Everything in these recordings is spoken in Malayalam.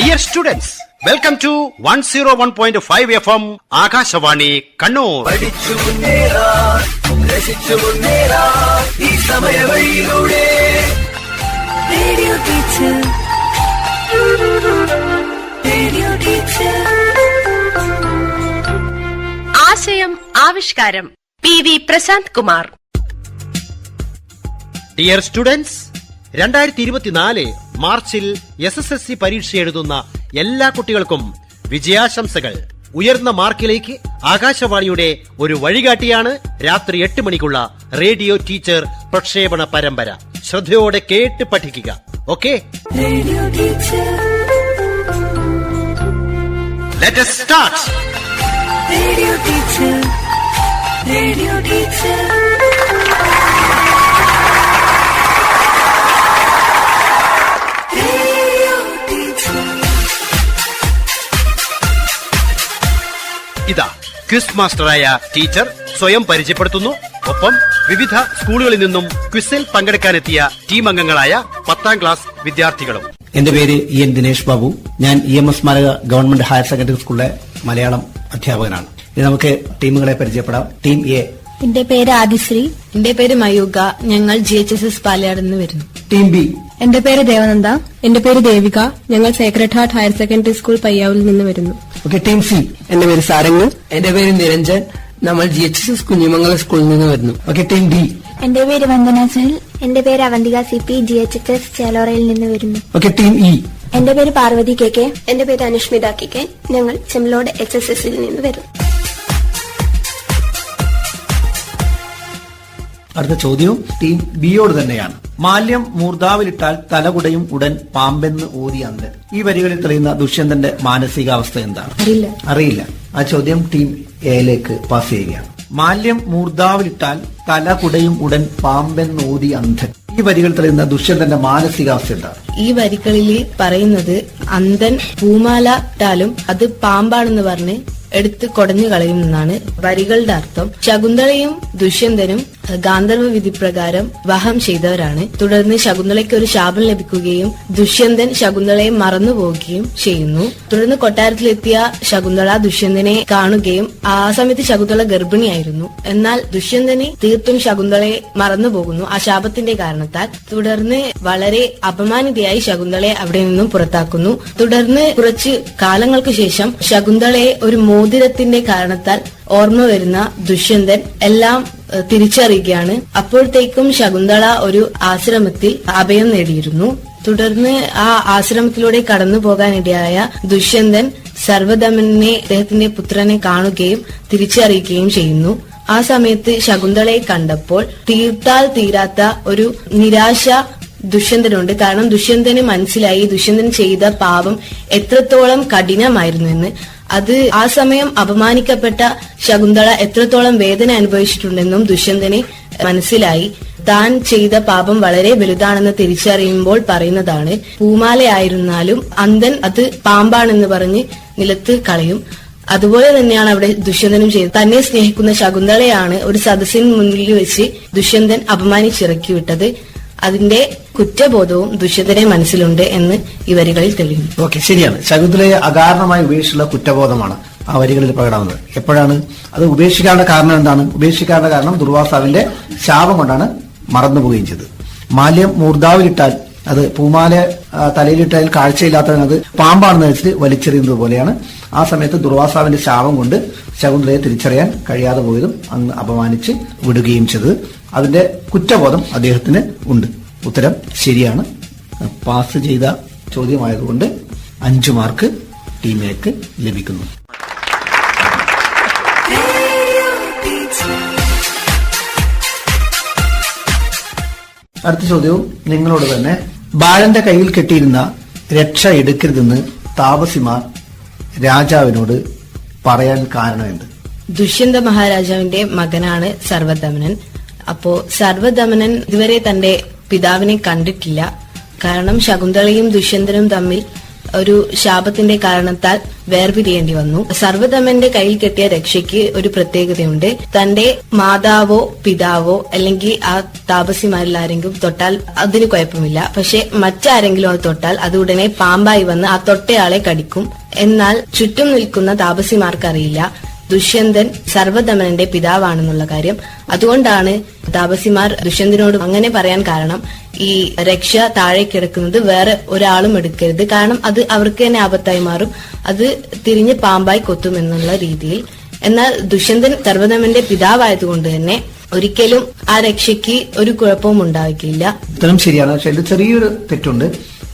Dear students, welcome to 101.5 FM Akashvani Kannur. ആശയം ആവിഷ്കാരം PV Prashanth Kumar. Dear students, 2024 മാർച്ചിൽ SSLC പരീക്ഷ എഴുതുന്ന എല്ലാ കുട്ടികൾക്കും വിജയാശംസകൾ. ഉയർന്ന മാർക്കിലേക്ക് ആകാശവാണിയുടെ ഒരു വഴികാട്ടിയാണ് രാത്രി 8 മണിക്കുള്ള റേഡിയോ ടീച്ചർ പ്രക്ഷേപണ പരമ്പര. ശ്രദ്ധയോടെ കേട്ട് പഠിക്കുക. Okay, let us start. Radio teacher, radio teacher. ഇതാ ക്വിസ് മാസ്റ്ററായ ടീച്ചർ സ്വയം പരിചയപ്പെടുത്തുന്നു. ഒപ്പം വിവിധ സ്കൂളുകളിൽ നിന്നും ക്വിസിൽ പങ്കെടുക്കാനെത്തിയ ടീം അംഗങ്ങളായ 10ാം ക്ലാസ് വിദ്യാർത്ഥികളും. എന്റെ പേര് EN ദിനേശ് ബാബു. ഞാൻ EMS സ്മാരക ഗവൺമെന്റ് ഹയർ സെക്കൻഡറി സ്കൂളിലെ മലയാളം അധ്യാപകനാണ്. ഇനി നമുക്ക് ടീമുകളെ പരിചയപ്പെടാം. Team A. എന്റെ പേര് ആദിശ്രീ. എന്റെ പേര് മയൂക. ഞങ്ങൾ GHSS പാലയാട് നിന്ന് വരുന്നു. Team B. എന്റെ പേര് ദേവനന്ദ. എന്റെ പേര് ദേവിക. ഞങ്ങൾ sacred heart higher secondary school പയ്യാവിൽ നിന്ന് വരുന്നു. Okay, team C. എന്റെ പേര് സാരംഗ്. എന്റെ പേര് നിരഞ്ജൻ. നമ്മൾ GHSS കുഞ്ഞിമംഗലം സ്കൂളിൽ നിന്ന് വരുന്നു. Okay, team D. എന്റെ പേര് വന്ദന സഹൽ. എന്റെ പേര് അവന്തിക CP. GHSS ചേലോറയിൽ നിന്ന് വരുന്നു. Okay, team E. എന്റെ പേര് പാർവതി KK. എന്റെ പേര് അനുഷ്മിത KK. ഞങ്ങൾ ചെമ്മലോട് HSSൽ നിന്ന് വരുന്നു. അടുത്ത ചോദ്യവും ടീം ബിയോട് തന്നെയാണ്. മാല്യം മൂർധാവിലിട്ടാൽ തലകുടയും ഉടൻ പാമ്പെന്ന് ഓതി അന്തൻ. ഈ വരികളിൽ തെളിയുന്ന ദുഷ്യന്തന്റെ മാനസികാവസ്ഥ എന്താണ്? അറിയില്ല. ആ ചോദ്യം ടീം എയിലേക്ക് പാസ് ചെയ്യുകയാണ്. മാല്യം മൂർധാവിലിട്ടാൽ തലകുടയും ഉടൻ പാമ്പെന്ന് ഓതി അന്ധൻ. ഈ വരികൾ തെളിയുന്ന ദുഷ്യന്തന്റെ മാനസികാവസ്ഥ എന്താണ്? ഈ വരികളിൽ പറയുന്നത് അന്ധൻ പൂമാല ഇട്ടാലും അത് പാമ്പാണെന്ന് പറഞ്ഞ് എടുത്ത് കൊടഞ്ഞു കളയുമെന്നാണ് വരികളുടെ അർത്ഥം. ശകുന്തളയും ദുഷ്യന്തനും ഗാന്ധർവ വിധി പ്രകാരം വിവാഹം ചെയ്തവരാണ്. തുടർന്ന് ശകുന്തളയ്ക്ക് ഒരു ശാപം ലഭിക്കുകയും ദുഷ്യന്തൻ ശകുന്തളയെ മറന്നുപോവുകയും ചെയ്യുന്നു. തുടർന്ന് കൊട്ടാരത്തിലെത്തിയ ശകുന്തള ദുഷ്യന്തനെ കാണുകയും ആ സമയത്ത് ശകുന്തള ഗർഭിണിയായിരുന്നു. എന്നാൽ ദുഷ്യന്തന് തീർത്തും ശകുന്തളയെ മറന്നുപോകുന്നു ആ ശാപത്തിന്റെ കാരണത്താൽ. തുടർന്ന് വളരെ അപമാനിതയായി ശകുന്തളയെ അവിടെ നിന്നും പുറത്താക്കുന്നു. തുടർന്ന് കുറച്ച് കാലങ്ങൾക്ക് ശേഷം ശകുന്തളയെ ഒരു മോതിരത്തിന്റെ കാരണത്താൽ ഓർമ്മ വരുന്ന ദുഷ്യന്തൻ എല്ലാം തിരിച്ചറിയുകയാണ്. അപ്പോഴത്തേക്കും ശകുന്തള ഒരു ആശ്രമത്തിൽ അഭയം നേടിയിരുന്നു. തുടർന്ന് ആ ആശ്രമത്തിലൂടെ കടന്നു പോകാനിടയായ ദുഷ്യന്തൻ സർവദമനെ അദ്ദേഹത്തിന്റെ പുത്രനെ കാണുകയും തിരിച്ചറിയുകയും ചെയ്യുന്നു. ആ സമയത്ത് ശകുന്തളയെ കണ്ടപ്പോൾ തീർത്താൽ തീരാത്ത ഒരു നിരാശ ദുഷ്യന്തനുണ്ട്. കാരണം ദുഷ്യന്തന് മനസ്സിലായി ദുഷ്യന്തൻ ചെയ്ത പാപം എത്രത്തോളം കഠിനമായിരുന്നു എന്ന്. അത് ആ സമയം അപമാനിക്കപ്പെട്ട ശകുന്തള എത്രത്തോളം വേദന അനുഭവിച്ചിട്ടുണ്ടെന്നും ദുഷ്യന്തന് മനസ്സിലായി. താൻ ചെയ്ത പാപം വളരെ വലുതാണെന്ന് തിരിച്ചറിയുമ്പോൾ പറയുന്നതാണ്, പൂമാലയായിരുന്നാലും അന്ധൻ അത് പാമ്പാണെന്ന് പറഞ്ഞ് നിലത്ത് കളയും. അതുപോലെ തന്നെയാണ് അവിടെ ദുഷ്യന്തനും ചെയ്തത്. തന്നെ സ്നേഹിക്കുന്ന ശകുന്തളയാണ് ഒരു സദസ്സിന് മുന്നിൽ വെച്ച് ദുഷ്യന്തൻ അപമാനിച്ചിറക്കി വിട്ടത്. അതിന്റെ കുറ്റബോധവും ദുഷ്യന്തന്റെ മനസ്സിലുണ്ട് എന്ന് ഈ വരികളിൽ തെളിയുന്നു. ഓക്കെ, ശരിയാണ്. ശകുന്തളയെ അകാരണമായി ഉപേക്ഷിച്ചുള്ള കുറ്റബോധമാണ് ആ വരികളിൽ പ്രകടമാകുന്നത്. എപ്പോഴാണ് അത് ഉപേക്ഷിക്കാനുള്ള കാരണം? എന്താണ് ഉപേക്ഷിക്കാനുള്ള കാരണം? ദുർവാസാവിന്റെ ശാപം കൊണ്ടാണ് മറന്നുപോവുകയും ചെയ്തത്. മാല്യം മൂർധാവിലിട്ടാൽ അത് പൂമാല തലയിലിട്ടാൽ കാഴ്ചയില്ലാത്തവനത് പാമ്പാണെന്ന് വെച്ചിട്ട് വലിച്ചെറിയുന്നത് പോലെയാണ്. ആ സമയത്ത് ദുർവാസാവിന്റെ ശാപം കൊണ്ട് ശകുന്തളയെ തിരിച്ചറിയാൻ കഴിയാതെ പോയതും അന്ന് അപമാനിച്ച് വിടുകയും ചെയ്തത്. അതിന്റെ കുറ്റബോധം അദ്ദേഹത്തിന് ഉണ്ട്. ഉത്തരം ശരിയാണ്. പാസ് ചെയ്ത ചോദ്യമായതുകൊണ്ട് 5 മാർക്ക് ടീമിലേക്ക് ലഭിക്കുന്നു. അടുത്ത ചോദ്യവും നിങ്ങളോട് തന്നെ. ബാലന്റെ കയ്യിൽ കെട്ടിയിരുന്ന രക്ഷ എടുക്കരുതെന്ന് താപസിമാർ രാജാവിനോട് പറയാൻ കാരണമെന്ത്? ദുഷ്യന്ത മഹാരാജാവിന്റെ മകനാണ് സർവദമനൻ. അപ്പോ സർവദമനൻ ഇതുവരെ തന്റെ പിതാവിനെ കണ്ടിട്ടില്ല. കാരണം ശകുന്തളയും ദുഷ്യന്തനും തമ്മിൽ ഒരു ശാപത്തിന്റെ കാരണത്താൽ വേർപിരിയേണ്ടി വന്നു. സർവ്വധമന്റെ കയ്യിൽ കെട്ടിയ രക്ഷയ്ക്ക് ഒരു പ്രത്യേകതയുണ്ട്. തന്റെ മാതാവോ പിതാവോ അല്ലെങ്കിൽ ആ താപസിമാരിൽ ആരെങ്കിലും തൊട്ടാൽ അതിന് കുഴപ്പമില്ല. പക്ഷെ മറ്റാരെങ്കിലും അത് തൊട്ടാൽ അത് ഉടനെ പാമ്പായി വന്ന് ആ തൊട്ടയാളെ കടിക്കും. എന്നാൽ ചുറ്റും നിൽക്കുന്ന താപസിമാർക്കറിയില്ല ദുഷ്യന്തൻ സർവ്വധമനന്റെ പിതാവാണെന്നുള്ള കാര്യം. അതുകൊണ്ടാണ് താപസിമാർ ദുഷ്യന്തനോട് അങ്ങനെ പറയാൻ കാരണം, ഈ രക്ഷ താഴെ കിടക്കുന്നത് വേറെ ഒരാളും എടുക്കരുത്, കാരണം അത് അവർക്ക് തന്നെ ആപത്തായി മാറും, അത് തിരിഞ്ഞ് പാമ്പായി കൊത്തുമെന്നുള്ള രീതിയിൽ. എന്നാൽ ദുഷ്യന്തൻ സർവ്വധമന്റെ പിതാവായതുകൊണ്ട് തന്നെ ഒരിക്കലും ആ രക്ഷയ്ക്ക് ഒരു കുഴപ്പവും ഉണ്ടാക്കിയില്ല. ഉത്തരം ശരിയാണ്. പക്ഷെ ഇതിൽ ചെറിയൊരു തെറ്റുണ്ട്.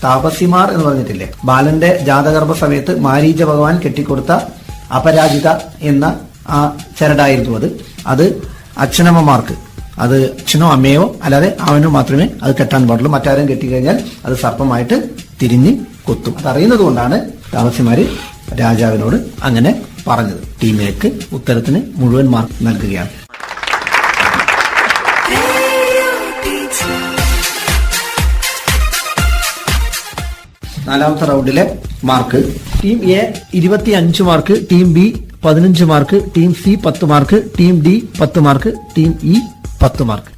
താപസിമാർ എന്ന് പറഞ്ഞിട്ടില്ലേ, ബാലന്റെ ജാതഗർഭ സമയത്ത് മാരീച ഭഗവാൻ കെട്ടിക്കൊടുത്ത അപരാജിത എന്ന ആ ചരടായിരുന്നു അത് അച്ഛനമ്മമാർക്ക്, അത് അച്ഛനോ അമ്മയോ അല്ലാതെ അവനോ മാത്രമേ അത് കെട്ടാൻ പാടുള്ളൂ. മറ്റാരും കെട്ടിക്കഴിഞ്ഞാൽ അത് സർപ്പമായിട്ട് തിരിഞ്ഞ് കൊത്തും. അതറിയുന്നത് കൊണ്ടാണ് താമസിമാര് രാജാവിനോട് അങ്ങനെ പറഞ്ഞത്. ടീം എക്ക് ഉത്തരത്തിന് മുഴുവൻ മാർക്ക് നൽകുകയാണ്. നാലാമത്തെ റൗണ്ടിലെ mark: team A 25 mark, team B 15 mark, team C 10 mark, team D 10 mark, team E 10 mark.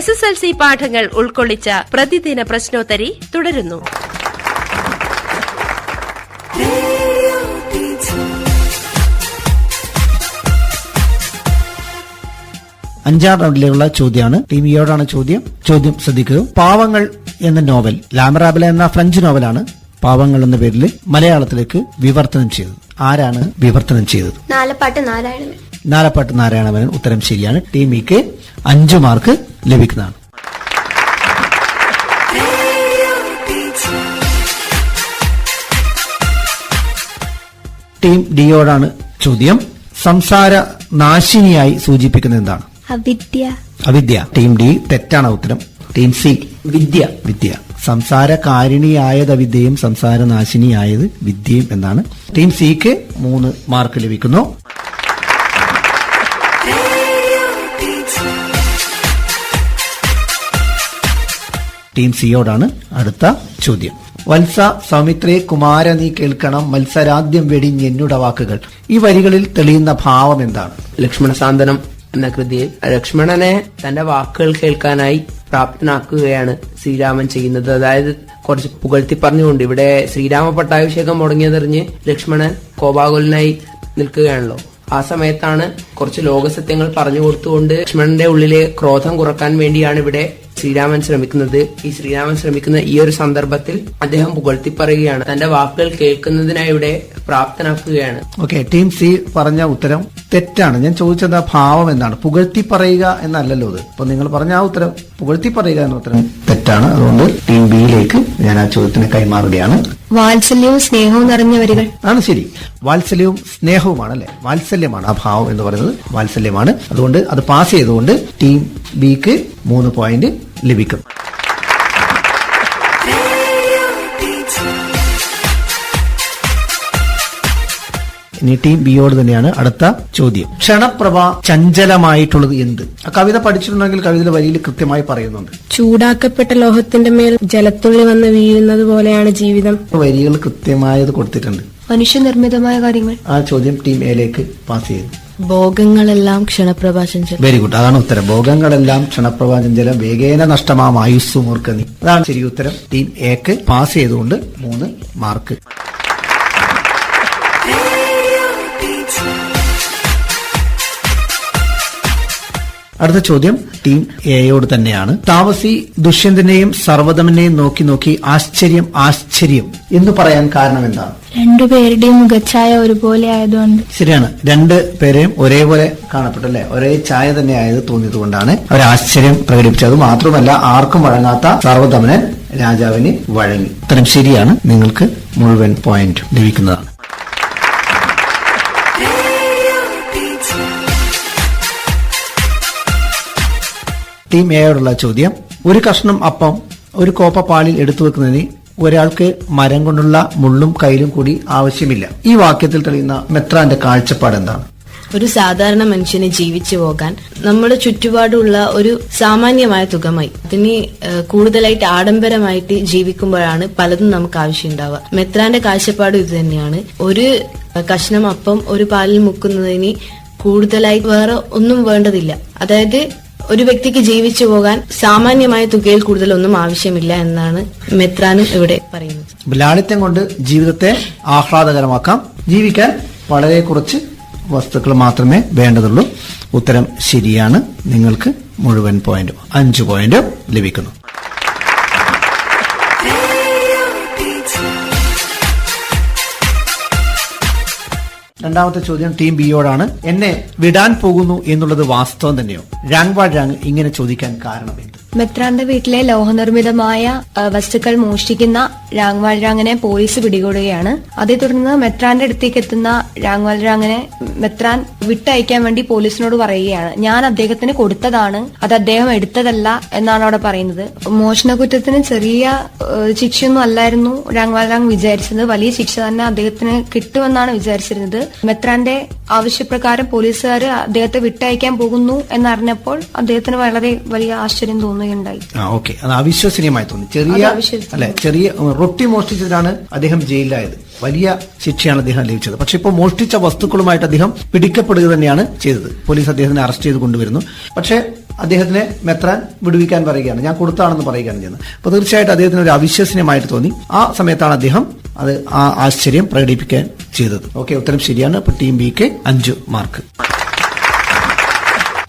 SSLC പാഠങ്ങൾ ഉൾക്കൊള്ളിച്ച പ്രതിദിന പ്രശ്നോത്തരി തുടരുന്നു. അഞ്ചാം റൗണ്ടിലേക്കുള്ള ചോദ്യമാണ്. ടീം ഇയോടാണ് ചോദ്യം ശ്രദ്ധിക്കുക. പാവങ്ങൾ എന്ന നോവൽ ലാമറാബില എന്ന ഫ്രഞ്ച് നോവലാണ് പാവങ്ങൾ എന്ന പേരിൽ മലയാളത്തിലേക്ക് വിവർത്തനം ചെയ്തത്. ആരാണ് വിവർത്തനം ചെയ്തത്? നാലപ്പാട്ട് നാരായണമേനോൻ. ഉത്തരം ശരിയാണ്. ടീം ഇക്ക് 5 മാർക്ക് ലഭിക്കുന്നതാണ്. ടീം ഡിയോടാണ് ചോദ്യം. സംസാര നാശിനിയായി സൂചിപ്പിക്കുന്നത് എന്താണ്? അവിദ്യ. ടീം ഡി തെറ്റാണ് ഉത്തരം. ടീം സി വിദ്യ. സംസാരകാരിണിയായത് അവിദ്യയും സംസാരനാശിനിയായത് വിദ്യയും എന്നാണ്. ടീം സിക്ക് 3 മാർക്ക് ലഭിക്കുന്നു. ടീം സിയോടാണ് അടുത്ത ചോദ്യം. വത്സ സൗമിത്രേ കുമാര നീ കേൾക്കണം, മത്സരാദ്യം വെടിഞ്ഞെന്നുടെ വാക്കുകൾ. ഈ വരികളിൽ തെളിയുന്ന ഭാവം എന്താണ്? ലക്ഷ്മണ സാന്ത്വനം എന്ന കൃതിയിൽ ലക്ഷ്മണനെ തന്റെ വാക്കുകൾ കേൾക്കാനായി പ്രാപ്തനാക്കുകയാണ് ശ്രീരാമൻ ചെയ്യുന്നത്. അതായത് കുറച്ച് പുകഴ്ത്തി പറഞ്ഞുകൊണ്ട്, ഇവിടെ ശ്രീരാമ പട്ടാഭിഷേകം മുടങ്ങിയതെറിഞ്ഞ് ലക്ഷ്മണൻ കോപാകുലനായി നിൽക്കുകയാണല്ലോ. ആ സമയത്താണ് കുറച്ച് ലോകസത്യങ്ങൾ പറഞ്ഞു കൊടുത്തുകൊണ്ട് ലക്ഷ്മണന്റെ ഉള്ളിലെ ക്രോധം കുറക്കാൻ വേണ്ടിയാണ് ഇവിടെ ശ്രീരാമൻ ശ്രമിക്കുന്നത്. ഈ ശ്രീരാമൻ ശ്രമിക്കുന്ന ഈ ഒരു സന്ദർഭത്തിൽ അദ്ദേഹം പുകഴ്ത്തി പറയുകയാണ്, തന്റെ വാക്കുകൾ കേൾക്കുന്നതിനായി ഇവിടെ പ്രാപ്തനാക്കുകയാണ്. ഓക്കെ, ടീം സി പറഞ്ഞ ഉത്തരം തെറ്റാണ്. ഞാൻ ചോദിച്ചത് ആ ഭാവം എന്താണ്? പുകഴ്ത്തി പറയുക എന്നല്ലല്ലോ ഇത്. അപ്പൊ നിങ്ങൾ പറഞ്ഞ ആ ഉത്തരം പുകഴ്ത്തി പറയുക എന്ന ഉത്തരം തെറ്റാണ്. അതുകൊണ്ട് ടീം ബിയിലേക്ക് ഞാൻ ആ ചോദ്യത്തിന് കൈമാറുകയാണ്. വാത്സല്യവും സ്നേഹവും നിറഞ്ഞ വരികൾ ആണ് ശരി. വാത്സല്യവും സ്നേഹവുമാണ് അല്ലെ? വാത്സല്യമാണ് ആ ഭാവം എന്ന് പറയുന്നത്, വാത്സല്യമാണ്. അതുകൊണ്ട് അത് പാസ് ചെയ്തുകൊണ്ട് ടീം ബിക്ക് 3 പോയിന്റ് ലഭിക്കും. ഇനി ടീം ബിയോട് തന്നെയാണ് അടുത്ത ചോദ്യം. ക്ഷണപ്രഭ ചഞ്ചലമായിട്ടുള്ളത് എന്ത്? ആ കവിത പഠിച്ചിട്ടുണ്ടെങ്കിൽ കവിതയുടെ വരിയിൽ കൃത്യമായി പറയുന്നുണ്ട്. ചൂടാക്കപ്പെട്ട ലോഹത്തിന്റെ മേൽ ജലത്തുള്ളി വന്ന് വീഴുന്നത് പോലെയാണ് ജീവിതം. വരികൾ കൃത്യമായത് കൊടുത്തിട്ടുണ്ട്. മനുഷ്യനിർമ്മിതമായ കാര്യങ്ങൾ. ആ ചോദ്യം ടീം എയിലേക്ക് പാസ് ചെയ്തു. ഭോഗങ്ങളെല്ലാം ക്ഷണപ്രഭാചഞ്ചലം. വെരി ഗുഡ്, അതാണ് ഉത്തരം. ഭോഗങ്ങളെല്ലാം ക്ഷണപ്രഭാചഞ്ചലം, വേഗേന നഷ്ടമാം ആയുസ്സു മൂർക്കനി. അതാണ് ശരി ഉത്തരം. ടീം എക്ക് പാസ് ചെയ്തുകൊണ്ട് 3 മാർക്ക്. അടുത്ത ചോദ്യം ടീം എയോട് തന്നെയാണ്. താമസി ദുഷ്യന്തനെയും സർവ്വധമനെയും നോക്കി നോക്കി ആശ്ചര്യം ആശ്ചര്യം എന്ന് പറയാൻ കാരണം എന്താണ്? രണ്ടുപേരുടെയും മുഖച്ഛായ ഒരുപോലെ ആയതുകൊണ്ട്. ശരിയാണ്, 2 പേരെയും ഒരേപോലെ കാണപ്പെട്ടു അല്ലെ? ഒരേ ഛായ തന്നെ ആയത് തോന്നിയത് കൊണ്ടാണ് അവർ ആശ്ചര്യം പ്രകടിപ്പിച്ചത്. മാത്രമല്ല ആർക്കും വഴങ്ങാത്ത സർവ്വധമനൻ രാജാവിന് വഴങ്ങി. ഉത്തരം ശരിയാണ്. നിങ്ങൾക്ക് മുഴുവൻ പോയിന്റ് ലഭിക്കുന്നതാണ്. ടീം എയോടുള്ള ചോദ്യം. ഒരു കഷ്ണം അപ്പം ഒരു കോപ്പ പാലിൽ എടുത്തു വെക്കുന്നതിന് ഒരാൾക്ക് മരം കൊണ്ടുള്ള മുള്ളും കയ്യിലും കൂടി ആവശ്യമില്ല. ഈ വാക്യത്തിൽ തെളിയുന്ന മെത്രാന്റെ കാഴ്ചപ്പാട് എന്താണ്? ഒരു സാധാരണ മനുഷ്യന് ജീവിച്ചു പോകാൻ നമ്മുടെ ചുറ്റുപാടുള്ള ഒരു സാമാന്യമായ തുക മതി. അതിന് കൂടുതലായിട്ട് ആഡംബരമായിട്ട് ജീവിക്കുമ്പോഴാണ് പലതും നമുക്ക് ആവശ്യമുണ്ടാവുക. മെത്രാന്റെ കാഴ്ചപ്പാടും ഇത് തന്നെയാണ്. ഒരു കഷ്ണം അപ്പം ഒരു പാലിൽ മുക്കുന്നതിന് കൂടുതലായി വേറെ ഒന്നും വേണ്ടതില്ല. അതായത് ഒരു വ്യക്തിക്ക് ജീവിച്ചു പോകാൻ സാമാന്യമായ തുകയിൽ കൂടുതലൊന്നും ആവശ്യമില്ല എന്നാണ് മെത്രാനും ഇവിടെ പറയുന്നത്. ലാളിത്യം കൊണ്ട് ജീവിതത്തെ ആഹ്ലാദകരമാക്കാം. ജീവിക്കാൻ വളരെ കുറച്ച് വസ്തുക്കൾ മാത്രമേ വേണ്ടതുള്ളൂ. ഉത്തരം ശരിയാണ്. നിങ്ങൾക്ക് മുഴുവൻ പോയിന്റും 5 പോയിന്റ് ലഭിക്കുന്നു. രണ്ടാമത്തെ ചോദ്യം ടീം ബിയോടാണ്. എന്നെ വിടാൻ പോകുന്നു എന്നുള്ളത് വാസ്തവം തന്നെയോ? രാങ് വാ രാങ് ഇങ്ങനെ ചോദിക്കാൻ കാരണം എന്ത്? മെത്രാന്റെ വീട്ടിലെ ലോഹനിർമ്മിതമായ വസ്തുക്കൾ മോഷ്ടിക്കുന്ന രാങ്വാൽ രാങ്ങിനെ പോലീസ് പിടികൂടുകയാണ്. അതേ തുടർന്ന് മെത്രാന്റെ അടുത്തേക്ക് എത്തുന്ന രാങ്വാൽ രാങ്ങിനെ മെത്രാൻ വിട്ടയക്കാൻ വേണ്ടി പോലീസിനോട് പറയുകയാണ്, ഞാൻ അദ്ദേഹത്തിന് കൊടുത്തതാണ്, അത് അദ്ദേഹം എടുത്തതല്ല എന്നാണ് അവിടെ പറയുന്നത്. മോഷണക്കുറ്റത്തിന് ചെറിയ ശിക്ഷയൊന്നും അല്ലായിരുന്നു രാങ്വാൽ രാങ് വിചാരിച്ചത്. വലിയ ശിക്ഷ തന്നെ അദ്ദേഹത്തിന് കിട്ടുമെന്നാണ് വിചാരിച്ചിരുന്നത്. മെത്രാന്റെ ആവശ്യപ്രകാരം പോലീസുകാർ അദ്ദേഹത്തെ വിട്ടയക്കാൻ പോകുന്നു എന്നറിഞ്ഞപ്പോൾ അദ്ദേഹത്തിന് വളരെ വലിയ ആശ്ചര്യം തോന്നുകയുണ്ടായി. ഓക്കെ, അത് അവിശ്വസനീയമായി തോന്നി. ചെറിയ റൊട്ടി മോഷ്ടിച്ചതിനാണ് അദ്ദേഹം ജയിലിലായത്. വലിയ ശിക്ഷയാണ് അദ്ദേഹം ലഭിച്ചത്. പക്ഷെ ഇപ്പോൾ മോഷ്ടിച്ച വസ്തുക്കളുമായിട്ട് അദ്ദേഹം പിടിക്കപ്പെടുക തന്നെയാണ് ചെയ്തത്. പോലീസ് അദ്ദേഹത്തിനെ അറസ്റ്റ് ചെയ്ത് കൊണ്ടുവരുന്നു. പക്ഷേ അദ്ദേഹത്തിനെ മെത്രാൻ വിടുവിക്കാൻ പറയുകയാണ്, ഞാൻ കൊടുത്താണെന്ന് പറയുകയാണ് ചെയ്യുന്നത്. അപ്പൊ തീർച്ചയായിട്ടും അദ്ദേഹത്തിന് ഒരു അവിശ്വസനീയമായിട്ട് തോന്നി. ആ സമയത്താണ് അദ്ദേഹം ആ ആശ്ചര്യം പ്രകടിപ്പിക്കാൻ ചെയ്തത്. ഓക്കെ, ഉത്തരം ശരിയാണ്. അപ്പൊ ടീം ബിക്ക് 5 മാർക്ക്.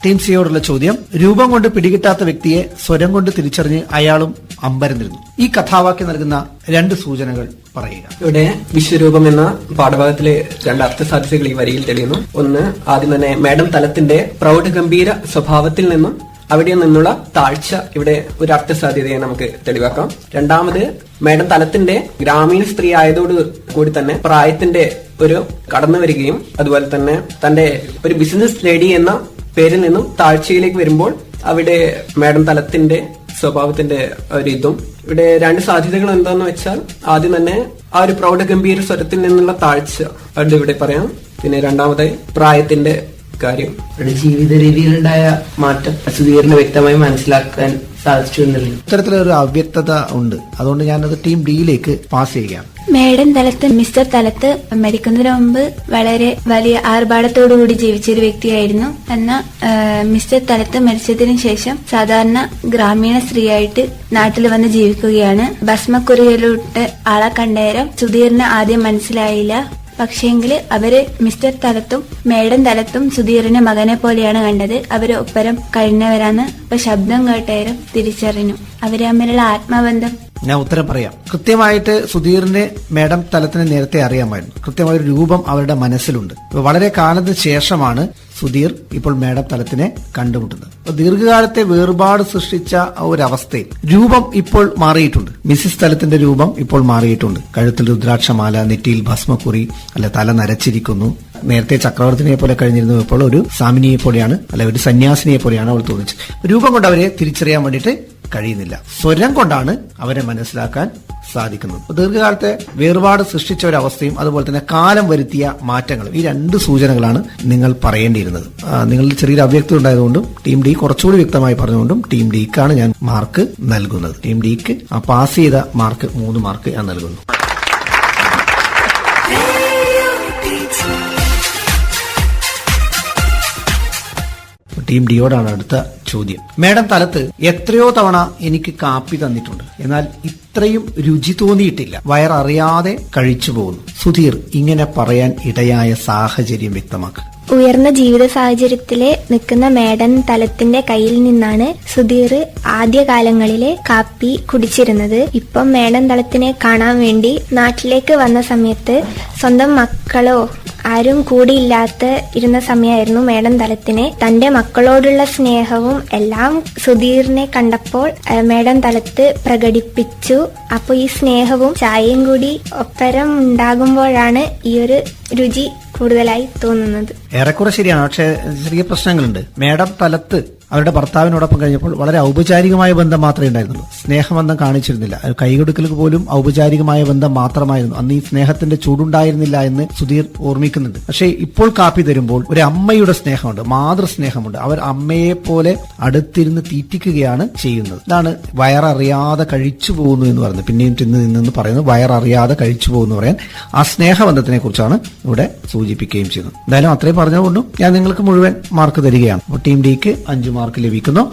ടീം സിയോടുള്ള ചോദ്യം, രൂപം കൊണ്ട് പിടികിട്ടാത്ത വ്യക്തിയെ സ്വരം കൊണ്ട് തിരിച്ചറിഞ്ഞ് അയാളും അമ്പരന്നിരുന്നു. ഈ കഥാവാക്യം നൽകുന്ന 2 സൂചനകൾ പറയുക. ഇവിടെ വിശ്വരൂപം എന്ന പാഠഭാഗത്തിലെ 2 അർത്ഥസാധ്യതകൾ ഈ വരിയിൽ തെളിയുന്നു. ഒന്ന്, ആദ്യം തന്നെ മേഡം തലത്തിന്റെ പ്രൗഢഗംഭീര സ്വഭാവത്തിൽ നിന്നും അവിടെ നിന്നുള്ള താഴ്ച ഇവിടെ ഒരു അർത്ഥസാധ്യതയെ നമുക്ക് തെളിവാക്കാം. രണ്ടാമത്, മേഡം തലത്തിന്റെ ഗ്രാമീണ സ്ത്രീ ആയതോട് കൂടി തന്നെ പ്രായത്തിന്റെ ഒരു കടന്നു വരികയും അതുപോലെ തന്നെ തന്റെ ഒരു ബിസിനസ് ലേഡി എന്ന പേരിൽ നിന്നും താഴ്ചയിലേക്ക് വരുമ്പോൾ അവിടെ മേഡം തലത്തിന്റെ സ്വഭാവത്തിന്റെ ഒരു ഇതും. ഇവിടെ 2 സാധ്യതകൾ എന്താന്ന് വെച്ചാൽ, ആദ്യം തന്നെ ആ ഒരു പ്രൗഢഗംഭീര സ്വരത്തിൽ നിന്നുള്ള താഴ്ച അത് ഇവിടെ പറയാം. പിന്നെ രണ്ടാമതായി പ്രായത്തിന്റെ കാര്യം. ജീവിത രീതിയിലുണ്ടായ മാറ്റം സുധീറിന് വ്യക്തമായി മനസ്സിലാക്കാൻ സാധിച്ചു എന്നുള്ളത്. ഇത്തരത്തിലൊരു അവ്യക്തത ഉണ്ട്. അതുകൊണ്ട് ഞാനത് ടീം ഡിയിലേക്ക് പാസ് ചെയ്യുകയാണ്. മേഡം തലത്ത് മിസ്റ്റർ തലത്ത് മരിക്കുന്നതിന് മുമ്പ് വളരെ വലിയ ആർഭാടത്തോടുകൂടി ജീവിച്ചൊരു വ്യക്തിയായിരുന്നു. എന്നാൽ മിസ്റ്റർ തലത്ത് മരിച്ചതിന് ശേഷം സാധാരണ ഗ്രാമീണ സ്ത്രീയായിട്ട് നാട്ടിൽ വന്ന് ജീവിക്കുകയാണ്. ഭസ്മക്കുറിയിലോട്ട് ആളെ കണ്ടേരം സുധീറിന് ആദ്യം മനസ്സിലായില്ല. പക്ഷേങ്കിൽ അവര് മിസ്റ്റർ തലത്തും മേഡം തലത്തും സുധീറിന്റെ മകനെ പോലെയാണ് കണ്ടത്. അവര് ഒപ്പരം കഴിഞ്ഞവരാണ്. അപ്പൊ ശബ്ദം കേട്ടേരം തിരിച്ചറിഞ്ഞു. അവര് തമ്മിലുള്ള ആത്മബന്ധം. ഞാൻ ഉത്തരം പറയാം. കൃത്യമായിട്ട് സുധീറിന്റെ മേഡം തലത്തിന് നേരത്തെ അറിയാമായിരുന്നു. കൃത്യമായ ഒരു രൂപം അവരുടെ മനസ്സിലുണ്ട്. വളരെ കാലത്തിന് ശേഷമാണ് സുധീർ ഇപ്പോൾ മേഡം തലത്തിനെ കണ്ടുമുട്ടുന്നത്. ദീർഘകാലത്തെ വേർപാട് സൃഷ്ടിച്ച ഒരവസ്ഥയിൽ രൂപം ഇപ്പോൾ മാറിയിട്ടുണ്ട്. മിസ്സിസ് തലത്തിന്റെ രൂപം ഇപ്പോൾ മാറിയിട്ടുണ്ട്. കഴുത്തിൽ രുദ്രാക്ഷമാല, നെറ്റിയിൽ ഭസ്മക്കുറി, തല നരച്ചിരിക്കുന്നു. നേരത്തെ ചക്രവർത്തിനെ പോലെ കഴിഞ്ഞിരുന്നു, ഇപ്പോൾ ഒരു സാമിനിയെ പോലെയാണ്, ഒരു സന്യാസിനിയെ പോലെയാണ് അവൾ തോന്നിച്ചത്. രൂപം കൊണ്ട് അവരെ തിരിച്ചറിയാൻ വേണ്ടിയിട്ട് കഴിയുന്നില്ല. സ്വരം കൊണ്ടാണ് അവരെ മനസ്സിലാക്കാൻ സാധിക്കുന്നത്. ദീർഘകാലത്തെ വേർപാട് സൃഷ്ടിച്ച ഒരവസ്ഥയും അതുപോലെ തന്നെ കാലം വരുത്തിയ മാറ്റങ്ങളും, ഈ 2 സൂചനകളാണ് നിങ്ങൾ പറയേണ്ടിയിരുന്നത്. നിങ്ങളിൽ ചെറിയൊരു അവ്യക്തത ഉണ്ടായതുകൊണ്ടും ടീം ഡി കുറച്ചുകൂടി വ്യക്തമായി പറഞ്ഞുകൊണ്ടും ടീം ഡിക്കാണ് ഞാൻ മാർക്ക് നൽകുന്നത്. ടീം ഡിക്ക് ആ പാസ് ചെയ്ത മാർക്ക് 3 മാർക്ക് ഞാൻ നൽകുന്നു. ടീം ഡിയോടാണ് അടുത്ത ചോദ്യം. മേഡം തലത്ത് എത്രയോ തവണ എനിക്ക് കാപ്പി തന്നിട്ടുണ്ട്, എന്നാൽ ഇത്രയും രുചി തോന്നിയിട്ടില്ല. വയററിയാതെ കഴിച്ചു പോകുന്നു. സുധീർ ഇങ്ങനെ പറയാൻ ഇടയായ സാഹചര്യം വ്യക്തമാക്കുക. ഉയർന്ന ജീവിത സാഹചര്യത്തില് നിൽക്കുന്ന മേഡം തലത്തിന്റെ കയ്യിൽ നിന്നാണ് സുധീർ ആദ്യകാലങ്ങളിലെ കാപ്പി കുടിച്ചിരുന്നത്. ഇപ്പം മേഡം തലത്തിനെ കാണാൻ വേണ്ടി നാട്ടിലേക്ക് വന്ന സമയത്ത് സ്വന്തം മക്കളോ ആരും കൂടിയില്ലാത്ത ഇരുന്ന സമയമായിരുന്നു മേഡം തലത്തിന്. തന്റെ മക്കളോടുള്ള സ്നേഹവും എല്ലാം സുധീറിനെ കണ്ടപ്പോൾ മേഡം തലത്ത് പ്രകടിപ്പിച്ചു. അപ്പൊ ഈ സ്നേഹവും ചായയും കൂടി ഒപ്പരം ഉണ്ടാകുമ്പോഴാണ് ഈ ഒരു രുചി കൂടുതലായി തോന്നുന്നത്. ഏറെക്കുറെ ശരിയാണ്. പക്ഷേ ചെറിയ പ്രശ്നങ്ങളുണ്ട്. മേഡം തലത്ത് അവരുടെ ഭർത്താവിനോടൊപ്പം കഴിഞ്ഞപ്പോൾ വളരെ ഔപചാരികമായ ബന്ധം മാത്രമേ ഉണ്ടായിരുന്നുള്ളൂ. സ്നേഹബന്ധം കാണിച്ചിരുന്നില്ല. കൈകൊടുക്കലുക്ക് പോലും ഔപചാരികമായ ബന്ധം മാത്രമായിരുന്നു. അന്ന് ഈ സ്നേഹത്തിന്റെ ചൂടുണ്ടായിരുന്നില്ല എന്ന് സുധീർ ഓർമ്മിക്കുന്നുണ്ട്. പക്ഷേ ഇപ്പോൾ കാപ്പി തരുമ്പോൾ ഒരു അമ്മയുടെ സ്നേഹമുണ്ട്, മാതൃസ്നേഹമുണ്ട്. അവർ അമ്മയെ പോലെ അടുത്തിരുന്ന് തീറ്റിക്കുകയാണ് ചെയ്യുന്നത്. ഇതാണ് വയററിയാതെ കഴിച്ചു പോകുന്നു എന്ന് പറയുന്നത്. പിന്നെയും നിന്ന് പറയുന്നത് വയററിയാതെ കഴിച്ചു പോകുന്നു പറയാൻ ആ സ്നേഹബന്ധത്തിനെ കുറിച്ചാണ് ഇവിടെ സൂചിപ്പിക്കുകയും ചെയ്യുന്നത്. എന്തായാലും അത്രയും പറഞ്ഞതുകൊണ്ടും ഞാൻ നിങ്ങൾക്ക് മുഴുവൻ മാർക്ക് തരികയാണ്. അപ്പോൾ ടീം ഡിക്ക് 5 മാർക്ക് ലഭിക്കുന്നു.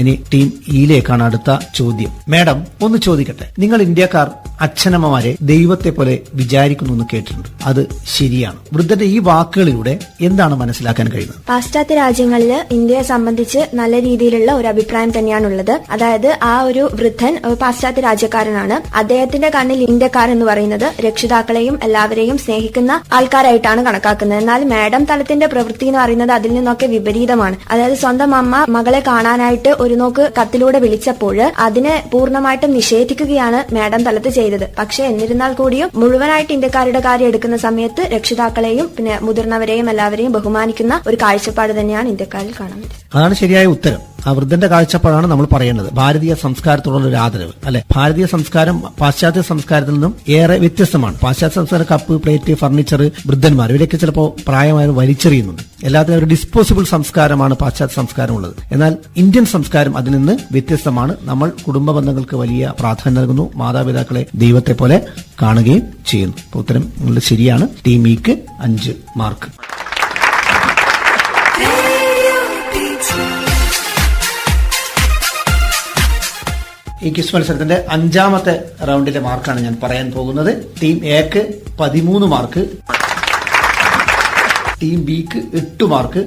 ഇനി ടീം ഇയിലേക്കാണ് അടുത്ത ചോദ്യം. മാഡം ഒന്ന് ചോദിക്കട്ടെ, നിങ്ങൾ ഇന്ത്യക്കാർ അച്ഛനമ്മമാരെ ദൈവത്തെ പോലെ വിചാരിക്കുന്നു എന്ന് കേട്ടിട്ടുണ്ട്. അത് ശരിയാണ്? വൃദ്ധന്റെ ഈ വാക്കുകളിലൂടെ എന്താണ് മനസ്സിലാക്കാൻ കഴിയുന്നത്? പാശ്ചാത്യ രാജ്യങ്ങളിൽ ഇന്ത്യയെ സംബന്ധിച്ച് നല്ല രീതിയിലുള്ള ഒരു അഭിപ്രായം തന്നെയാണുള്ളത്. അതായത് ആ ഒരു വൃദ്ധൻ പാശ്ചാത്യ രാജ്യക്കാരനാണ്. അദ്ദേഹത്തിന്റെ കണ്ണിൽ ഇന്ത്യക്കാർ എന്ന് പറയുന്നത് രക്ഷിതാക്കളെയും എല്ലാവരെയും സ്നേഹിക്കുന്ന ആൾക്കാരായിട്ടാണ് കണക്കാക്കുന്നത്. എന്നാൽ മാഡം തലത്തിന്റെ പ്രവൃത്തി എന്ന് പറയുന്നത് അതിൽ നിന്നൊക്കെ വിപരീതമാണ്. അതായത് സ്വന്തം അമ്മ മകളെ കാണാനായിട്ട് ഒരു നോക്ക് കത്തിലൂടെ വിളിച്ചപ്പോൾ അതിനെ പൂർണ്ണമായിട്ടും നിഷേധിക്കുകയാണ് മാഡം തലത്ത് ചെയ്തത്. പക്ഷെ എന്നിരുന്നാൽ കൂടിയും മുഴുവനായിട്ട് ഇന്ത്യക്കാരുടെ കാര്യം എടുക്കുന്ന സമയത്ത് രക്ഷിതാക്കളെയും പിന്നെ മുതിർന്നവരെയും എല്ലാവരെയും ബഹുമാനിക്കുന്ന ഒരു കാഴ്ചപ്പാട് തന്നെയാണ് ഇന്ത്യക്കാരിൽ കാണാൻ പറ്റുന്നത്. അതാണ് ശരിയായ ഉത്തരം. ആ വൃദ്ധന്റെ കാഴ്ചപ്പാടാണ് നമ്മൾ പറയേണ്ടത്. ഭാരതീയ സംസ്കാരത്തോടുള്ള ഒരു ആദരവ്, അല്ലെ? ഭാരതീയ സംസ്കാരം പാശ്ചാത്യ സംസ്കാരത്തിൽ നിന്നും ഏറെ വ്യത്യസ്തമാണ്. പാശ്ചാത്യ സംസ്കാരം കപ്പ്, പ്ലേറ്റ്, ഫർണിച്ചർ, വൃദ്ധന്മാർ ഇവരൊക്കെ ചിലപ്പോൾ പ്രായമായി വലിച്ചെറിയുന്നുണ്ട്. എല്ലാത്തിനും ഒരു ഡിസ്പോസിബിൾ സംസ്കാരമാണ് പാശ്ചാത്യ സംസ്കാരം ഉള്ളത്. എന്നാൽ ഇന്ത്യൻ സംസ്കാരം അതിൽ നിന്ന് വ്യത്യസ്തമാണ്. നമ്മൾ കുടുംബ ബന്ധങ്ങൾക്ക് വലിയ പ്രാധാന്യം നൽകുന്നു. മാതാപിതാക്കളെ ദൈവത്തെ പോലെ കാണുകയും ചെയ്യുന്നു. അപ്പോൾ ഉത്തരം നിങ്ങളുടെ ശരിയാണ്. ടീം ഇക്ക് 5 മാർക്ക്. ഈ ക്വിസ് മത്സരത്തിന്റെ 5ാമത്തെ റൗണ്ടിലെ മാർക്കാണ് ഞാൻ പറയാൻ പോകുന്നത്. ടീം എക്ക് 13 മാർക്ക്, ടീം ബിക്ക് 8 mark,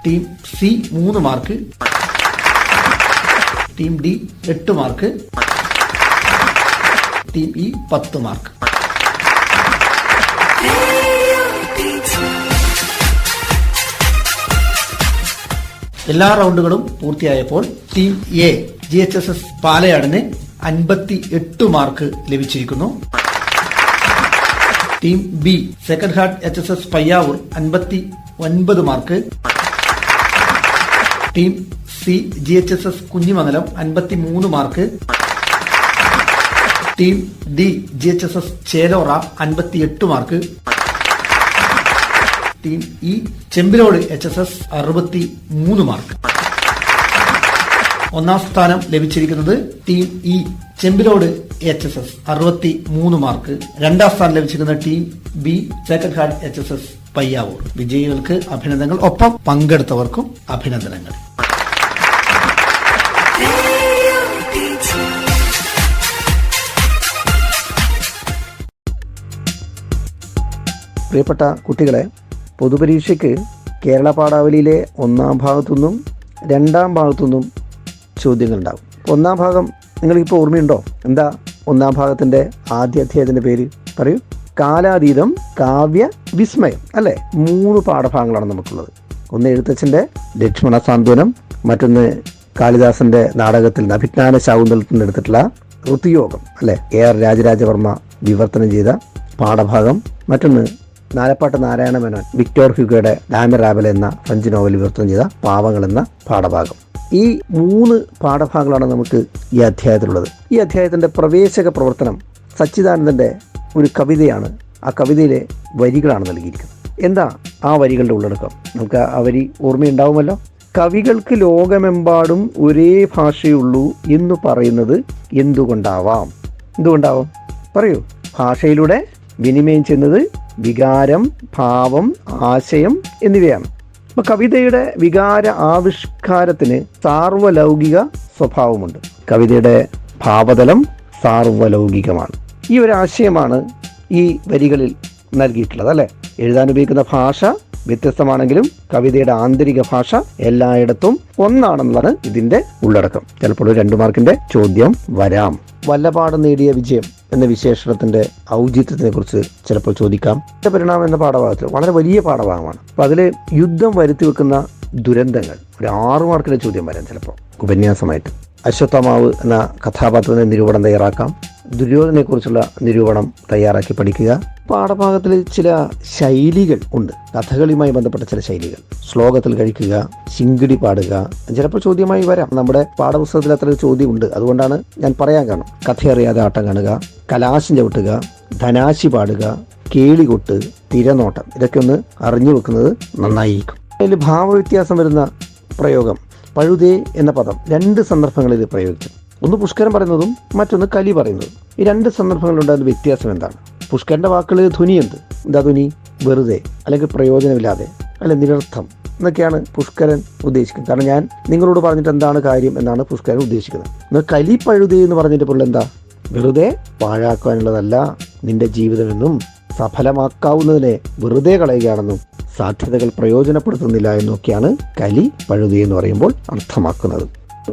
team C 3 mark, team D 8 mark, team E 10 mark. എല്ലാ റൗണ്ടുകളും പൂർത്തിയായപ്പോൾ ടീം എ GHSS പാലയാടിന് 58 മാർക്ക് ലഭിച്ചിരിക്കുന്നു. Team B second heart HSS Payyavoor 59 mark. Team C GHSS Kunhimangalam 53 mark. Team D GHSS Chelora 58 mark. Team E Chembilode HSS 63 mark. 1ാം സ്ഥാനം ലഭിച്ചിരിക്കുന്നത് team E Chembilode HSS 63 mark. 2ാം സ്ഥാനം ലഭിച്ചിരിക്കുന്ന team B second heart HSS Payyavoor. വിജയികൾക്ക് അഭിനന്ദനങ്ങൾ, ഒപ്പം പങ്കെടുത്തവർക്കും അഭിനന്ദനങ്ങൾ. പ്രിയപ്പെട്ട കുട്ടികളെ, പൊതുപരീക്ഷയ്ക്ക് കേരള പാഠാവലിയിലെ 1ാം ഭാഗത്തുനിന്നും 2ാം ഭാഗത്തുനിന്നും ചോദ്യങ്ങളുണ്ടാകും. 1ാം ഭാഗം നിങ്ങൾക്കിപ്പോൾ ഓർമ്മയുണ്ടോ? എന്താ 1ാം ഭാഗത്തിന്റെ ആദ്യ അധ്യായത്തിന്റെ പേര്? പറയൂ. കാലാതീതം, കാവ്യ വിസ്മയം, അല്ലെ? 3 പാഠഭാഗങ്ങളാണ് നമുക്കുള്ളത്. ഒന്ന് എഴുത്തച്ഛന്റെ ലക്ഷ്മണ സാന്ത്വനം, മറ്റൊന്ന് കാളിദാസന്റെ നാടകത്തിൽ നിന്ന് അഭിജ്ഞാന ശാകുന്തളത്തിൽ നിന്ന് എടുത്തിട്ടുള്ള ഋതുയോഗം, അല്ലെ? AR രാജരാജവർമ്മ വിവർത്തനം ചെയ്ത പാഠഭാഗം, മറ്റൊന്ന് നാലപ്പാട്ട് നാരായണ മേനോൻ വിക്ടോർ ഹ്യൂഗോയുടെ ഡാമി റാബൽ എന്ന ഫ്രഞ്ച് നോവൽ വിവർത്തനം ചെയ്ത പാവങ്ങൾ എന്ന പാഠഭാഗം. ഈ 3 പാഠഭാഗങ്ങളാണ് നമുക്ക് ഈ അധ്യായത്തിലുള്ളത്. ഈ അധ്യായത്തിന്റെ പ്രവേശക പ്രവർത്തനം സച്ചിദാനന്ദന്റെ ഒരു കവിതയാണ്. ആ കവിതയിലെ വരികളാണ് നൽകിയിരിക്കുന്നത്. എന്താ ആ വരികളുടെ ഉള്ളടക്കം? നമുക്ക് ആ വരി ഓർമ്മയുണ്ടാവുമല്ലോ. കവികൾക്ക് ലോകമെമ്പാടും ഒരേ ഭാഷയുള്ളൂ എന്ന് പറയുന്നത് എന്തുകൊണ്ടാവാം? എന്തുകൊണ്ടാവാം? പറയൂ. ഭാഷയിലൂടെ വിനിമയം ചെയ്യുന്നത് വികാരം, ഭാവം, ആശയം എന്നിവയാണ്. അപ്പൊ കവിതയുടെ വികാര ആവിഷ്കാരത്തിന് സാർവലൗകിക സ്വഭാവമുണ്ട്. കവിതയുടെ ഭാവതലം സാർവലൗകികമാണ്. ഈ ഒരു ആശയമാണ് ഈ വരികളിൽ നൽകിയിട്ടുള്ളത്, അല്ലെ? എഴുതാൻ ഉപയോഗിക്കുന്ന ഭാഷ വ്യത്യസ്തമാണെങ്കിലും കവിതയുടെ ആന്തരിക ഭാഷ എല്ലായിടത്തും ഒന്നാണെന്നുള്ളതാണ് ഇതിന്റെ ഉള്ളടക്കം. ചിലപ്പോൾ 2 മാർക്കിന്റെ ചോദ്യം വരാം. വല്ലപാട് നേടിയ വിജയം എന്ന വിശേഷണത്തിന്റെ ഔചിത്യത്തിനെ കുറിച്ച് ചിലപ്പോൾ ചോദിക്കാം. പരിണാമം എന്ന പാഠഭാഗത്തിൽ വളരെ വലിയ പാഠഭാഗമാണ്. അപ്പൊ അതില് യുദ്ധം വരുത്തി വെക്കുന്ന ദുരന്തങ്ങൾ ഒരു 6 മാർക്കിന്റെ ചോദ്യം വരാം ചിലപ്പോൾ ഉപന്യാസമായിട്ട്. അശ്വത്ഥമാവ് എന്ന കഥാപാത്രത്തിന്റെ നിരൂപണം തയ്യാറാക്കാം. ദുര്യോധനെ കുറിച്ചുള്ള നിരൂപണം തയ്യാറാക്കി പഠിക്കുക. പാഠഭാഗത്തിൽ ചില ശൈലികൾ ഉണ്ട്, കഥകളിയുമായി ബന്ധപ്പെട്ട ചില ശൈലികൾ. ശ്ലോകത്തിൽ കഴിക്കുക, ശിങ്കിടി പാടുക, ചിലപ്പോൾ ചോദ്യമായി വരാം. നമ്മുടെ പാഠപുസ്തകത്തിൽ അത്ര ചോദ്യം ഉണ്ട്, അതുകൊണ്ടാണ് ഞാൻ പറയാൻ കാരണം. കഥയറിയാതെ ആട്ടം കാണുക, കലാശം ചവിട്ടുക, ധനാശി പാടുക, കേളികൊട്ട്, തിരനോട്ടം, ഇതൊക്കെ ഒന്ന് അറിഞ്ഞു വെക്കുന്നത് നന്നായിരിക്കും. അതിൽ ഭാവവ്യത്യാസം വരുന്ന പ്രയോഗം പഴുതേ എന്ന പദം 2 സന്ദർഭങ്ങളിൽ പ്രയോഗിച്ചു. ഒന്ന് പുഷ്കരൻ പറയുന്നതും മറ്റൊന്ന് കലി പറയുന്നതും. ഈ 2 സന്ദർഭങ്ങളിലുണ്ടാകുന്ന വ്യത്യാസം എന്താണ്? പുഷ്കരന്റെ വാക്കുകളിൽ ധ്വനിയുണ്ട്. എന്താ ധ്വനി? വെറുതെ, അല്ലെങ്കിൽ പ്രയോജനമില്ലാതെ, അല്ലെ നിരർത്ഥം എന്നൊക്കെയാണ് പുഷ്കരൻ ഉദ്ദേശിക്കുന്നത്. കാരണം ഞാൻ നിങ്ങളോട് പറഞ്ഞിട്ട് എന്താണ് കാര്യം എന്നാണ് പുഷ്കരൻ ഉദ്ദേശിക്കുന്നത്. എന്നാൽ കലി പഴുതേ എന്ന് പറഞ്ഞിട്ട് പുള്ളി എന്താ? വെറുതെ പാഴാക്കാനുള്ളതല്ല നിന്റെ ജീവിതമെന്നും സഫലമാക്കാവുന്നതിനെ വെറുതെ കളയുകയാണെന്നും സാധ്യതകൾ പ്രയോജനപ്പെടുത്തുന്നില്ല എന്നൊക്കെയാണ് കലി പഴുതി എന്ന് പറയുമ്പോൾ അർത്ഥമാക്കുന്നത്.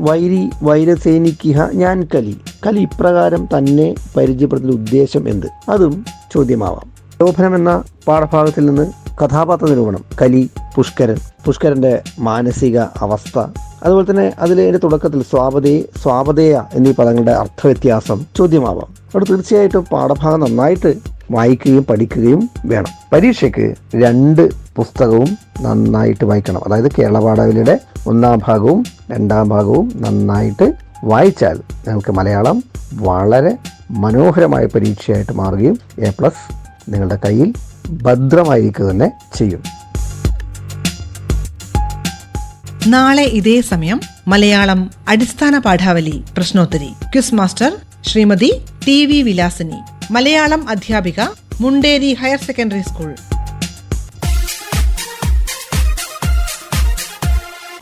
വൈരി വൈരസേനിക്കിഹ ഞാൻ കലി. കലി ഇപ്രകാരം തന്നെ പരിചയപ്പെടുത്തുന്ന ഉദ്ദേശം എന്ത്? അതും ചോദ്യമാവാം. ലോഭനം എന്ന പാഠഭാഗത്തിൽ നിന്ന് കഥാപാത്ര നിരൂപണം, കലി, പുഷ്കരന്റെ മാനസിക അവസ്ഥ, അതുപോലെ തന്നെ അതിന്റെ തുടക്കത്തിൽ സ്വാപതേയ എന്നീ പദങ്ങളുടെ അർത്ഥവ്യത്യാസം ചോദ്യമാവാം. അവിടെ തീർച്ചയായിട്ടും പാഠഭാഗം നന്നായിട്ട് വായിക്കുകയും പഠിക്കുകയും വേണം. പരീക്ഷയ്ക്ക് 2 പുസ്തകവും നന്നായിട്ട് വായിക്കണം. അതായത് കേരള പാഠാവലിയുടെ 1ാം ഭാഗവും 2ാം ഭാഗവും നന്നായിട്ട് വായിച്ചാൽ നിങ്ങൾക്ക് മലയാളം വളരെ മനോഹരമായ പരീക്ഷയായിട്ട് മാറുകയും A+ നിങ്ങളുടെ കയ്യിൽ ഭദ്രമായിരിക്കുക തന്നെ ചെയ്യും. നാളെ ഇതേ സമയം മലയാളം അടിസ്ഥാന പാഠാവലി പ്രശ്നോത്തരി. Quiz master Shrimati TV Vilasini. Malayalam അധ്യാപിക, Munderi higher secondary school.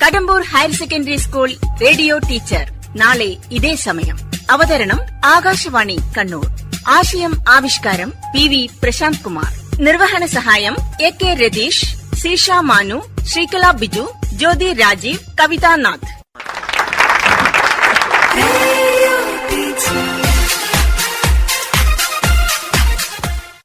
Kadambur higher secondary school radio teacher. നാളെ ഇതേ സമയം. അവതരണം ആകാശവാണി കണ്ണൂർ. ആശയം ആവിഷ്കാരം PV പ്രശാന്ത് കുമാർ. നിർവഹണ സഹായം AK രതീഷ്, സീഷ മാനു, ശ്രീകല ബിജു, ജ്യോതി രാജീവ്, കവിതാനാഥ്.